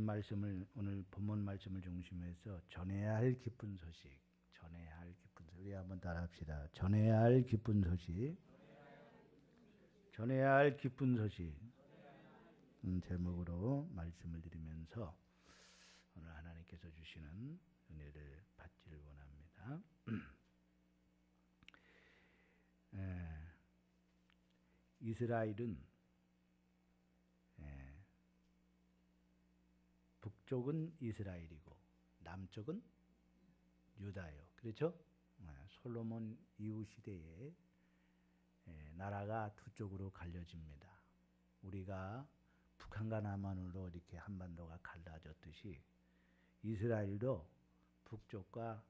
말씀을 오늘 본문 말씀을 중심해서 전해야 할 기쁜 소식, 우리 한번 따라합시다. 전해야 할 기쁜 소식, 전해야 할 기쁜 소식 제목으로 말씀을 드리면서 오늘 하나님께서 주시는 은혜를 받기를 원합니다. 이스라엘은 북쪽은 이스라엘이고 남쪽은 유다예요. 그렇죠? 솔로몬 이후 시대에 나라가 두 쪽으로 갈려집니다. 우리가 북한과 남한으로 이렇게 한반도가 갈라졌듯이 이스라엘도 북쪽과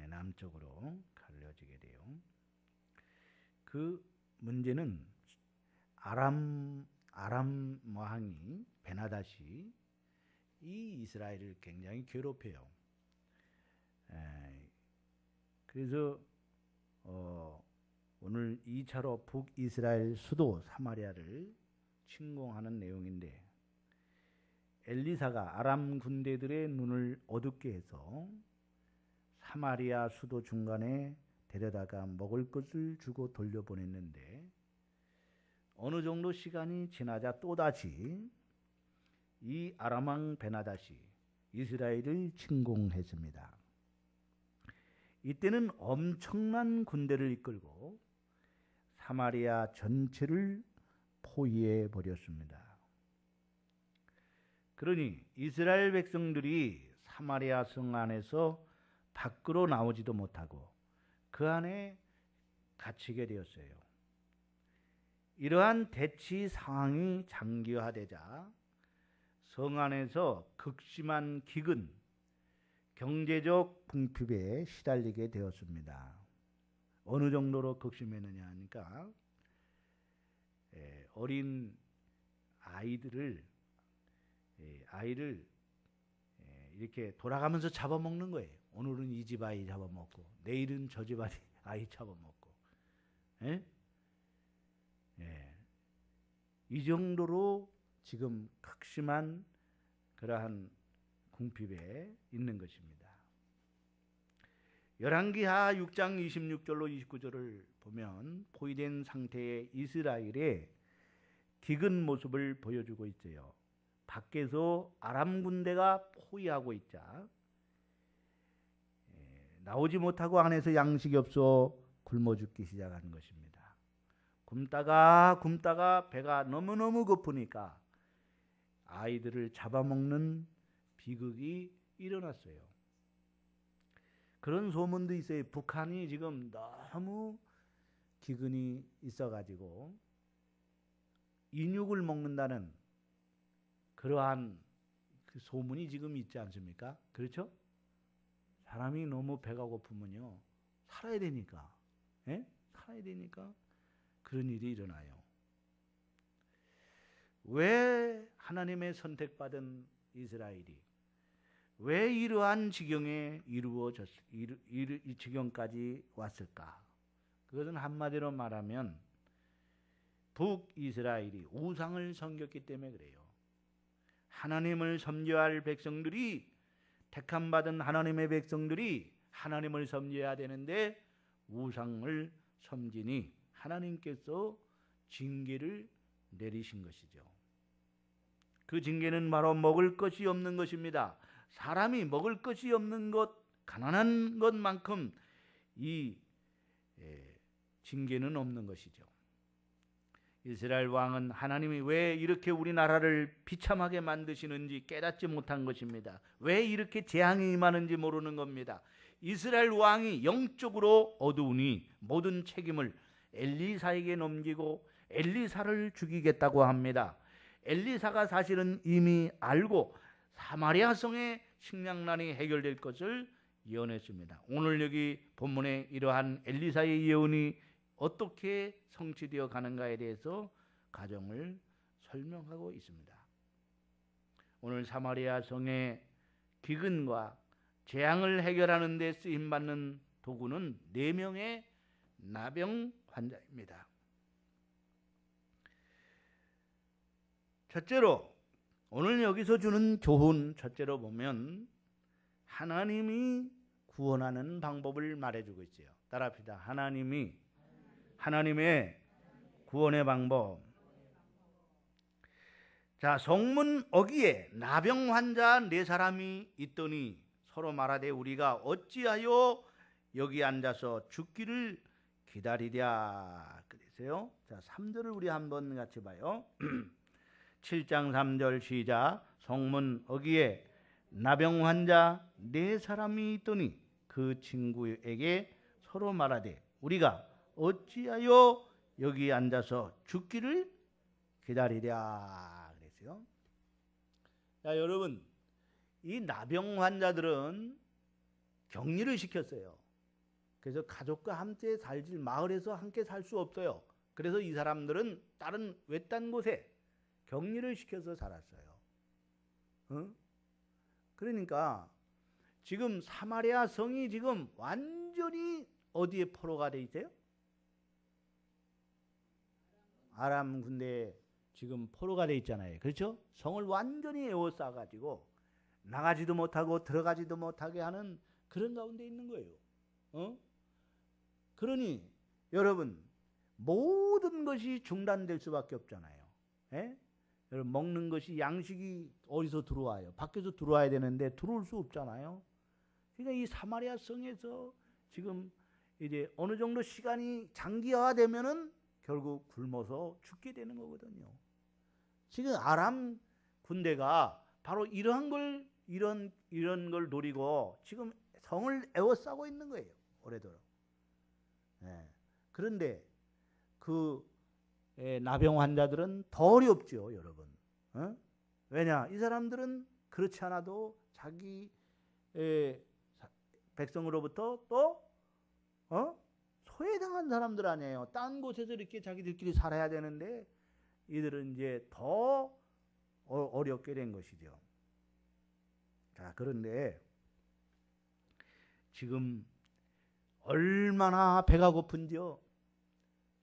남쪽으로 갈려지게 돼요. 그 문제는 아람 왕이 베나다시 이 이스라엘을 굉장히 괴롭혀요. 그래서 오늘 2차로 북이스라엘 수도 사마리아를 침공하는 내용인데, 엘리사가 아람 군대들의 눈을 어둡게 해서 사마리아 수도 중간에 데려다가 먹을 것을 주고 돌려보냈는데, 어느 정도 시간이 지나자 또다시 이 아람 왕 베나다시 이스라엘을 침공했습니다. 이때는 엄청난 군대를 이끌고 사마리아 전체를 포위해 버렸습니다. 그러니 이스라엘 백성들이 사마리아 성 안에서 밖으로 나오지도 못하고 그 안에 갇히게 되었어요. 이러한 대치 상황이 장기화되자 성 안에서 극심한 기근, 경제적 궁핍에 시달리게 되었습니다. 어느 정도로 극심했느냐 하니까 어린 아이를 이렇게 돌아가면서 잡아먹는 거예요. 오늘은 이 집 아이 잡아먹고 내일은 저 집 아이 잡아먹고, 이 정도로 지금 극심한 그러한 궁핍에 있는 것입니다. 열왕기하 6장 26절로 29절을 보면 포위된 상태의 이스라엘의 기근 모습을 보여주고 있어요. 밖에서 아람 군대가 포위하고 있자 나오지 못하고 안에서 양식이 없어 굶어 죽기 시작하는 것입니다. 굶다가 배가 너무너무 고프니까 아이들을 잡아먹는 비극이 일어났어요. 그런 소문도 있어요. 북한이 지금 너무 기근이 있어가지고 인육을 먹는다는 그러한 그 소문이 지금 있지 않습니까? 그렇죠? 사람이 너무 배가 고프면요, 살아야 되니까 그런 일이 일어나요. 왜 하나님의 선택받은 이스라엘이 왜 이러한 지경에 이 지경까지 왔을까? 그것은 한마디로 말하면 북이스라엘이 우상을 섬겼기 때문에 그래요. 하나님을 섬겨야 할 백성들이, 택함받은 하나님의 백성들이 하나님을 섬겨야 되는데 우상을 섬기니 하나님께서 징계를 내리신 것이죠. 그 징계는 바로 먹을 것이 없는 것입니다. 사람이 먹을 것이 없는 것, 가난한 것만큼 이 징계는 없는 것이죠. 이스라엘 왕은 하나님이 왜 이렇게 우리나라를 비참하게 만드시는지 깨닫지 못한 것입니다. 왜 이렇게 재앙이 임하는지 모르는 겁니다. 이스라엘 왕이 영적으로 어두우니 모든 책임을 엘리사에게 넘기고 엘리사를 죽이겠다고 합니다. 엘리사가 사실은 이미 알고 사마리아 성의 식량난이 해결될 것을 예언했습니다. 오늘 여기 본문에 이러한 엘리사의 예언이 어떻게 성취되어 가는가에 대해서 가정을 설명하고 있습니다. 오늘 사마리아 성의 기근과 재앙을 해결하는 데 쓰임받는 도구는 4명의 나병 환자입니다. 첫째로 오늘 여기서 주는 교훈 첫째로 보면 하나님이 구원하는 방법을 말해주고 있어요. 따라합시다. 하나님의 구원의 방법. 자, 성문 어귀에 나병 환자 4사람이 있더니 서로 말하되 우리가 어찌하여 여기 앉아서 죽기를 기다리랴. 그래서요. 자, 3절을 우리 한번 같이 봐요. 7장 3절 시작. 성문 어귀에 나병 환자 4사람이 있더니 그 친구에게 서로 말하되 우리가 어찌하여 여기 앉아서 죽기를 기다리랴. 그랬어요. 자, 여러분, 이 나병 환자들은 격리를 시켰어요. 그래서 가족과 함께 살지 마을에서 함께 살 수 없어요. 그래서 이 사람들은 다른 외딴 곳에 격리를 시켜서 살았어요. 그러니까 지금 사마리아 성이 지금 완전히 어디에 포로가 돼 있어요? 아람 군대에 지금 포로가 돼 있잖아요. 그렇죠? 성을 완전히 에워싸 가지고 나가지도 못하고 들어가지도 못하게 하는 그런 가운데 있는 거예요. 그러니 여러분 모든 것이 중단될 수밖에 없잖아요. 예? 여러분 먹는 것이 양식이 어디서 들어와요? 밖에서 들어와야 되는데 들어올 수 없잖아요. 그러니까 이 사마리아 성에서 지금 이제 어느 정도 시간이 장기화되면은 결국 굶어서 죽게 되는 거거든요. 지금 아람 군대가 바로 이런 걸 노리고 지금 성을 에워싸고 있는 거예요. 오래도록. 예. 그런데 그 나병 환자들은 더 어렵죠, 여러분. 왜냐? 이 사람들은 그렇지 않아도 자기 백성으로부터 또 소외당한 사람들 아니에요. 딴 곳에서 이렇게 자기들끼리 살아야 되는데 이들은 이제 더 어렵게 된 것이죠. 자, 그런데 지금 얼마나 배가 고픈지요.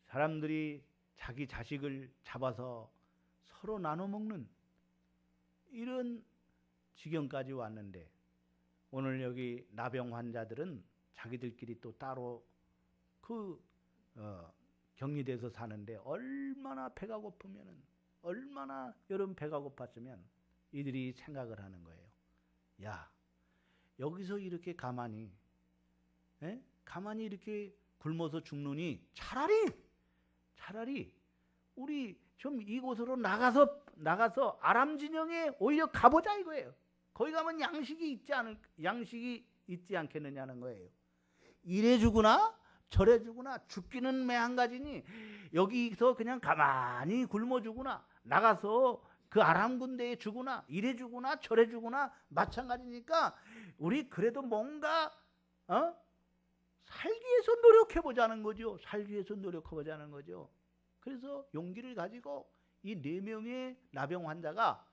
사람들이 자기 자식을 잡아서 서로 나눠 먹는 이런 지경까지 왔는데 오늘 여기 나병 환자들은 자기들끼리 또 따로 격리돼서 사는데 얼마나 배가 고프면은 얼마나 여러분 배가 고팠으면 이들이 생각을 하는 거예요. 야, 여기서 이렇게 가만히 이렇게 굶어서 죽느니 차라리 우리 좀 이곳으로 나가서 아람 진영에 오히려 가보자 이거예요. 거기 가면 양식이 있지 않겠느냐는 거예요. 이래 주구나 저래 주구나 죽기는 매한가지니 여기서 그냥 가만히 굶어 주구나 나가서 그 아람 군대에 주구나 이래 주구나 저래 주구나 마찬가지니까 우리 그래도 뭔가 살기 위해서 노력해 보자는 거죠. 살기 위해서 노력해 보자는 거죠. 그래서 용기를 가지고 이 4명의 나병 환자가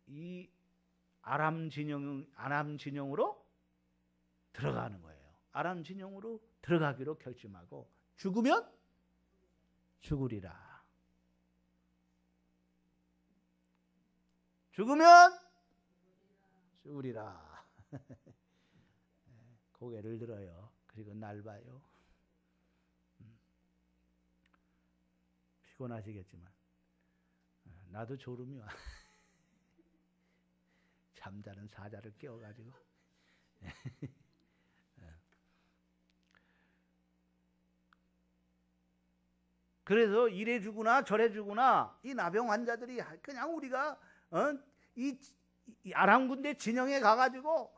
이 아람 진영으로 들어가는 거예요. 아람 진영으로 들어가기로 결심하고 죽으면 죽으리라. 죽으면 죽으리라. 고개를 들어요. 그리고 날 봐요. 피곤하시겠지만 나도 졸음이 와. 잠자는 사자를 깨워가지고 그래서 이래 주구나 저래 주구나 이 나병 환자들이 그냥 우리가 이 아람 군대 진영에 가가지고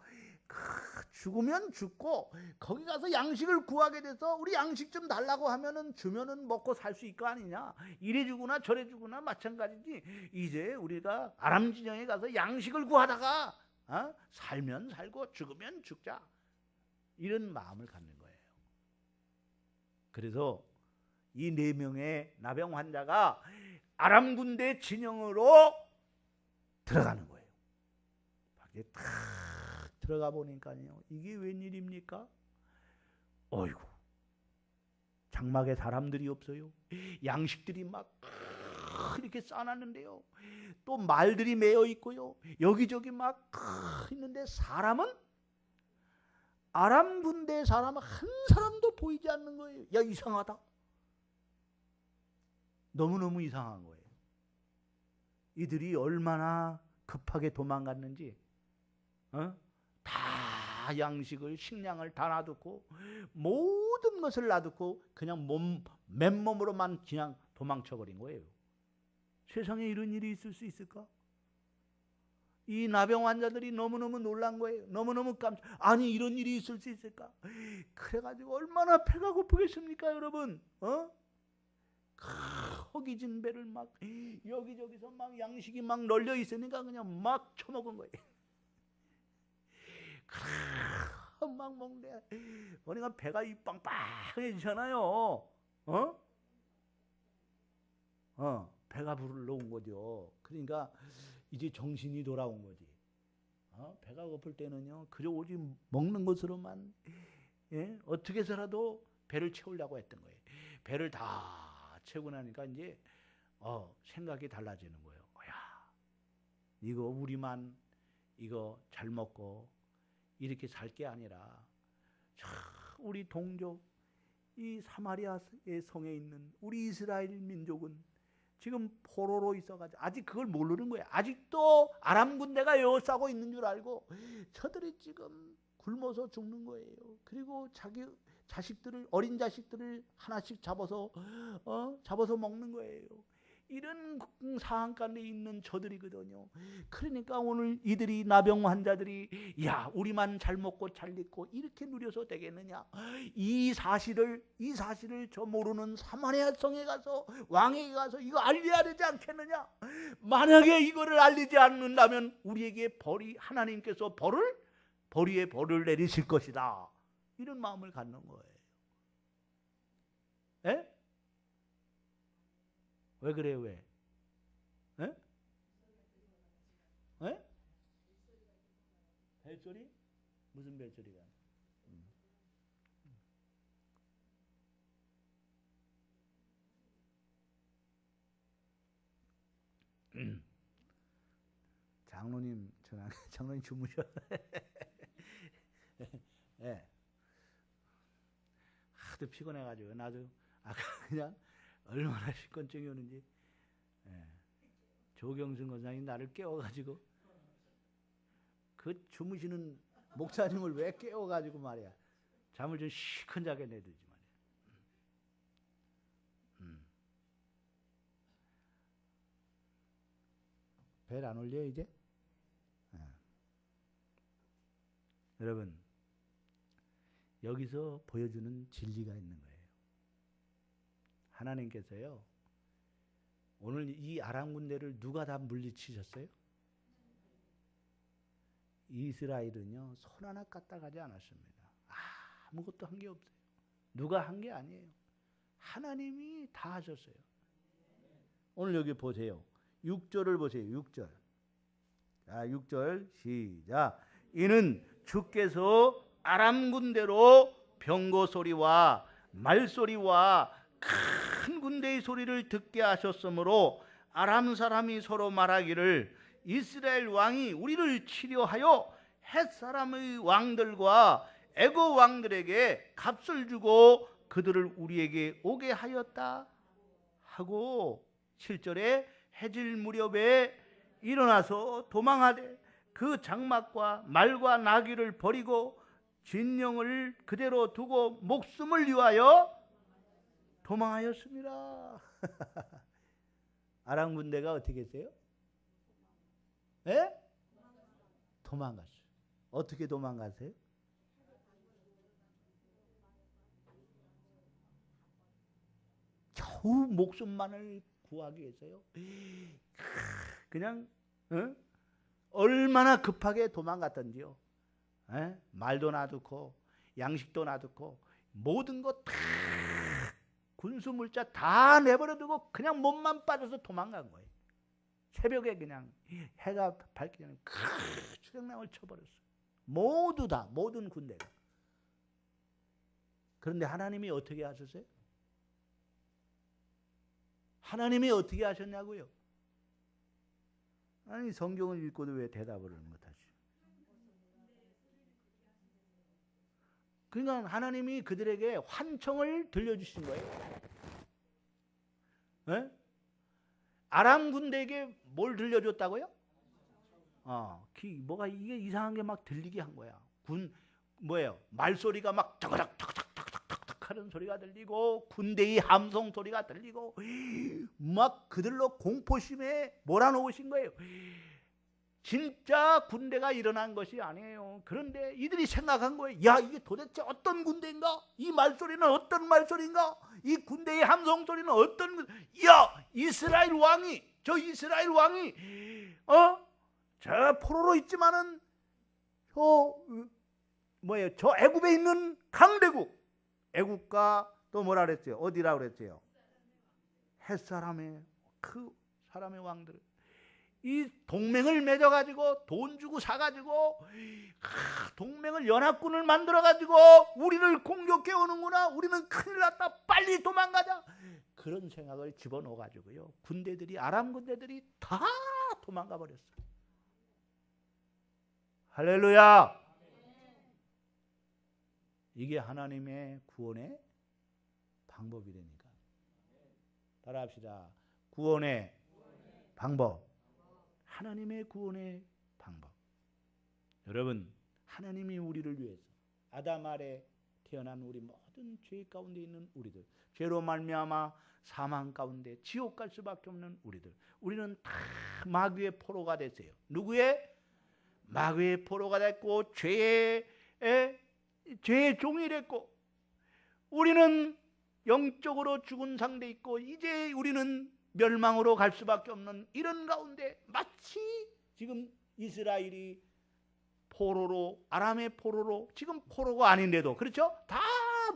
죽으면 죽고 거기 가서 양식을 구하게 돼서 우리 양식 좀 달라고 하면은 주면은 먹고 살 수 있고 아니냐. 이래 주구나 저래 주구나 마찬가지지. 이제 우리가 아람 진영에 가서 양식을 구하다가 살면 살고 죽으면 죽자. 이런 마음을 갖는 거예요. 그래서 이 4명의 나병 환자가 아람 군대 진영으로 들어가는 거예요. 밖에 탁 들어가 보니까요. 이게 웬일입니까? 어이구. 장막에 사람들이 없어요. 양식들이 막 이렇게 쌓아놨는데요. 또 말들이 매여 있고요. 여기저기 막 있는데 사람은 아람 군대 사람은 한 사람도 보이지 않는 거예요. 야, 이상하다. 너무너무 이상한 거예요. 이들이 얼마나 급하게 도망갔는지, 다 양식을, 식량을 다 놔두고 모든 것을 놔두고 그냥 맨몸으로만 그냥 도망쳐버린 거예요. 세상에 이런 일이 있을 수 있을까? 이 나병 환자들이 너무너무 놀란 거예요. 너무너무 아니 이런 일이 있을 수 있을까? 그래가지고 얼마나 배가 고프겠습니까, 여러분? 허기진 배를 막 여기저기서 막 양식이 막 널려 있으니까 그냥 막 쳐먹은 거예요. 막 먹는데 보니까 배가 빵빵해지잖아요. 배가 부르러온 거죠. 그러니까 이제 정신이 돌아온 거지. 배가 고플 때는요, 그저 오직 먹는 것으로만, 예? 어떻게 해서라도 배를 채우려고 했던 거예요. 배를 다 채우고 나니까 이제 생각이 달라지는 거예요. 야, 이거 우리만 이거 잘 먹고 이렇게 살 게 아니라 우리 동족 이 사마리아의 성에 있는 우리 이스라엘 민족은 지금 포로로 있어가지고 아직 그걸 모르는 거예요. 아직도 아람 군대가 에워싸고 있는 줄 알고 저들이 지금 굶어서 죽는 거예요. 그리고 자기 자식들을, 어린 자식들을 하나씩 잡아서 먹는 거예요. 이런 상황 가운데 있는 저들이거든요. 그러니까 오늘 이들이, 나병 환자들이, 야, 우리만 잘 먹고 잘 입고 이렇게 누려서 되겠느냐? 이 사실을 저 모르는 사마리아 성에 가서, 왕에게 가서 이거 알려야 되지 않겠느냐? 만약에 이거를 알리지 않는다면 우리에게 하나님께서 벌 위에 벌을 내리실 것이다. 이런 마음을 갖는 거예요. 에? 왜 그래요? 왜? 에? 에? 벨소리? 무슨 벨소리가? 장로님, 장로님 주무셔. 예. 하도 피곤해가지고 나도 아까 그냥 얼마나 식곤증이 오는지. 예. 조경순 권사님이 나를 깨워가지고 그 주무시는 목사님을 왜 깨워가지고 말이야. 잠을 좀 시큰하게 내두지 말이야. 벨 안 올려 이제? 여러분, 여기서 보여주는 진리가 있는 거예요. 하나님께서요, 오늘 이 아람 군대를 누가 다 물리치셨어요? 이스라엘은요, 손 하나 까딱하지 않았습니다. 아무것도 한 게 없어요. 누가 한 게 아니에요. 하나님이 다 하셨어요. 오늘 여기 보세요. 6절을 보세요. 6절. 자, 6절 시작. 이는 주께서 아람 군대로 병거 소리와 말소리와 큰 군대의 소리를 듣게 하셨으므로 아람 사람이 서로 말하기를 이스라엘 왕이 우리를 치려하여 헷 사람의 왕들과 애고 왕들에게 값을 주고 그들을 우리에게 오게 하였다 하고 7절에 해질 무렵에 일어나서 도망하되 그 장막과 말과 나귀를 버리고 진영을 그대로 두고 목숨을 위하여 도망하였습니다. 아람 군대가 어떻게 했어요? 예? 도망갔어요. 어떻게 도망갔어요? 겨우 목숨만을 구하기 위해서요. 그냥 얼마나 급하게 도망갔던지요. 말도 놔두고 양식도 놔두고 모든 거 다 군수물자 다 내버려두고 그냥 몸만 빠져서 도망간 거예요. 새벽에 그냥 해가 밝기 전에 추격랑을 쳐버렸어요. 모두 다, 모든 군대가. 그런데 하나님이 어떻게 하셨어요? 하나님이 어떻게 하셨냐고요? 아니 성경을 읽고도 왜 대답을 못하지? 그러니까 하나님이 그들에게 환청을 들려주신 거예요. 네? 아람 군대에게 뭘 들려줬다고요? 뭐가 이게 이상한 게 막 들리게 한 거야. 뭐예요? 말소리가 막 탁탁탁탁탁탁탁 하는 소리가 들리고 군대의 함성 소리가 들리고 막 그들로 공포심에 몰아넣으신 거예요. 진짜 군대가 일어난 것이 아니에요. 그런데 이들이 생각한 거예요. 야, 이게 도대체 어떤 군대인가? 이 말소리는 어떤 말소리인가? 이 군대의 함성 소리는 어떤? 야, 이스라엘 왕이 저 포로로 있지만은 저 애굽에 있는 강대국, 애국과 또 뭐라 그랬어요? 어디라 그랬어요? 햇사람의 그 사람의 왕들. 이 동맹을 맺어가지고 돈 주고 사가지고 동맹을 연합군을 만들어가지고 우리를 공격해 오는구나. 우리는 큰일 났다. 빨리 도망가자. 그런 생각을 집어넣어가지고요. 군대들이 아람 군대들이 다 도망가 버렸어요. 할렐루야. 이게 하나님의 구원의 방법이라니까. 따라합시다. 구원의 방법. 하나님의 구원의 방법. 여러분, 하나님이 우리를 위해서 아담 아래 태어난 우리 모든 죄 가운데 있는 우리들, 죄로 말미암아 사망 가운데 지옥 갈 수밖에 없는 우리들, 우리는 다 마귀의 포로가 됐어요. 누구의? 마귀의 포로가 됐고 죄의 종이 됐고, 우리는 영적으로 죽은 상태에 있고 이제 우리는 멸망으로 갈 수밖에 없는 이런 가운데 마치 지금 이스라엘이 포로로, 아람의 포로로, 지금 포로가 아닌데도, 그렇죠? 다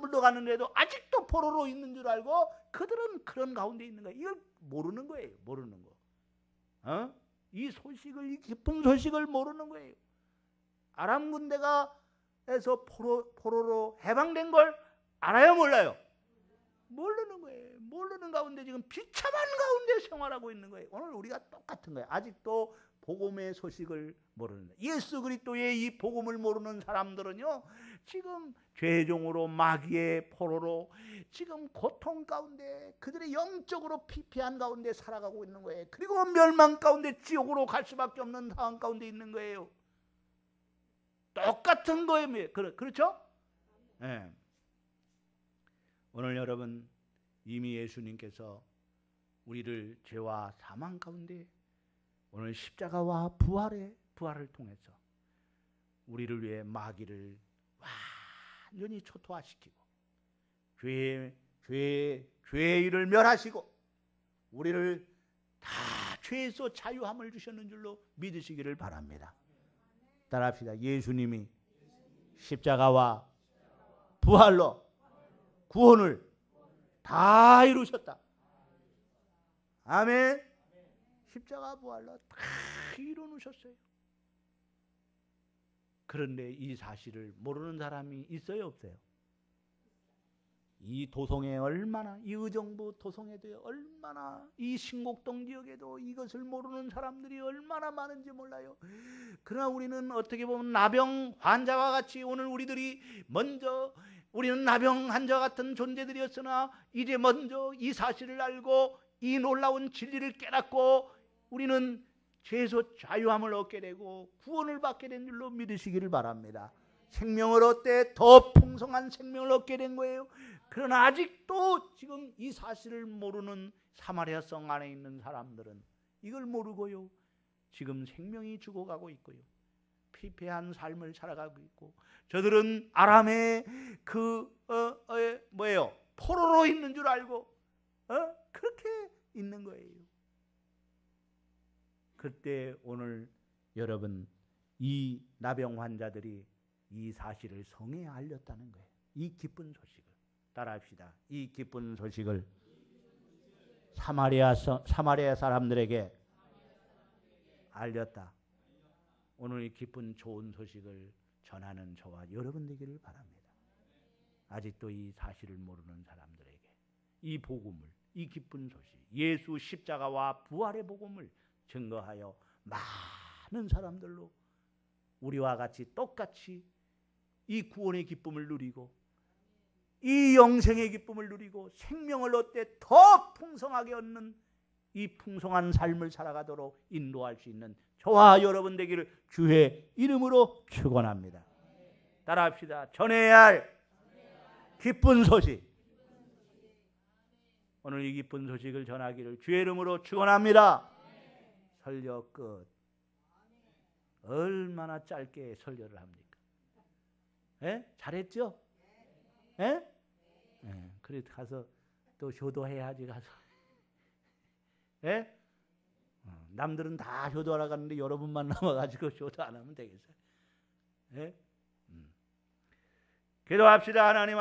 물러가는데도 아직도 포로로 있는 줄 알고 그들은 그런 가운데 있는 거예요. 이걸 모르는 거예요. 모르는 거. 이 소식을, 이 깊은 소식을 모르는 거예요. 아람 군대가 해서 포로로 해방된 걸 알아요, 몰라요? 모르는 거예요. 모르는 가운데 지금 비참한 가운데 생활하고 있는 거예요. 오늘 우리가 똑같은 거예요. 아직도 복음의 소식을 모르는 거예요. 예수 그리스도의 이 복음을 모르는 사람들은요, 지금 죄종으로 마귀의 포로로 지금 고통 가운데 그들의 영적으로 피폐한 가운데 살아가고 있는 거예요. 그리고 멸망 가운데 지옥으로 갈 수밖에 없는 상황 가운데 있는 거예요. 똑같은 거예요. 그렇죠? 네. 오늘 여러분, 이미 예수님께서 우리를 죄와 사망 가운데 오늘 십자가와 부활을 통해서 우리를 위해 마귀를 완전히 초토화시키고 죄의 일을 멸하시고 우리를 다 죄에서 자유함을 주셨는 줄로 믿으시기를 바랍니다. 따라합시다. 예수님이 십자가와 부활로 구원을 다 이루셨다. 아멘. 십자가 부활로 다 이루셨어요. 그런데 이 사실을 모르는 사람이 있어요, 없어요? 이 도성에 얼마나, 이 의정부 도성에도 얼마나, 이 신곡동 지역에도 이것을 모르는 사람들이 얼마나 많은지 몰라요. 그러나 우리는 어떻게 보면 나병 환자와 같이 오늘 우리는 나병 환자 같은 존재들이었으나 이제 먼저 이 사실을 알고 이 놀라운 진리를 깨닫고 우리는 죄에서 자유함을 얻게 되고 구원을 받게 된 줄로 믿으시기를 바랍니다. 생명을 얻되 더 풍성한 생명을 얻게 된 거예요. 그러나 아직도 지금 이 사실을 모르는 사마리아 성 안에 있는 사람들은 이걸 모르고요, 지금 생명이 죽어가고 있고요, 피폐한 삶을 살아가고 있고, 저들은 아람의 포로로 있는 줄 알고 그렇게 있는 거예요. 그때 오늘 여러분, 이 나병 환자들이 이 사실을 성에 알렸다는 거예요. 이 기쁜 소식을 따라합시다. 이 기쁜 소식을 사마리아 사람들에게 알렸다. 오늘 이 기쁜 좋은 소식을 전하는 저와 여러분 되기를 바랍니다. 아직도 이 사실을 모르는 사람들에게 이 복음을, 이 기쁜 소식, 예수 십자가와 부활의 복음을 증거하여 많은 사람들로 우리와 같이 똑같이 이 구원의 기쁨을 누리고 이 영생의 기쁨을 누리고 생명을 얻되 더 풍성하게 얻는 이 풍성한 삶을 살아가도록 인도할 수 있는 저와 여러분 되기를 주의 이름으로 축원합니다. 따라합시다. 전해야 할 기쁜 소식. 오늘 이 기쁜 소식을 전하기를 주의 이름으로 축원합니다. 설교 끝. 얼마나 짧게 설교를 합니까? 예? 잘했죠? 예? 예. 그래 가서 또 효도해야지 가서. 예? 남들은 다 효도하러 가는데 여러분만 남아가지고 효도 안 하면 되겠어요? 예? 기도합시다. 하나님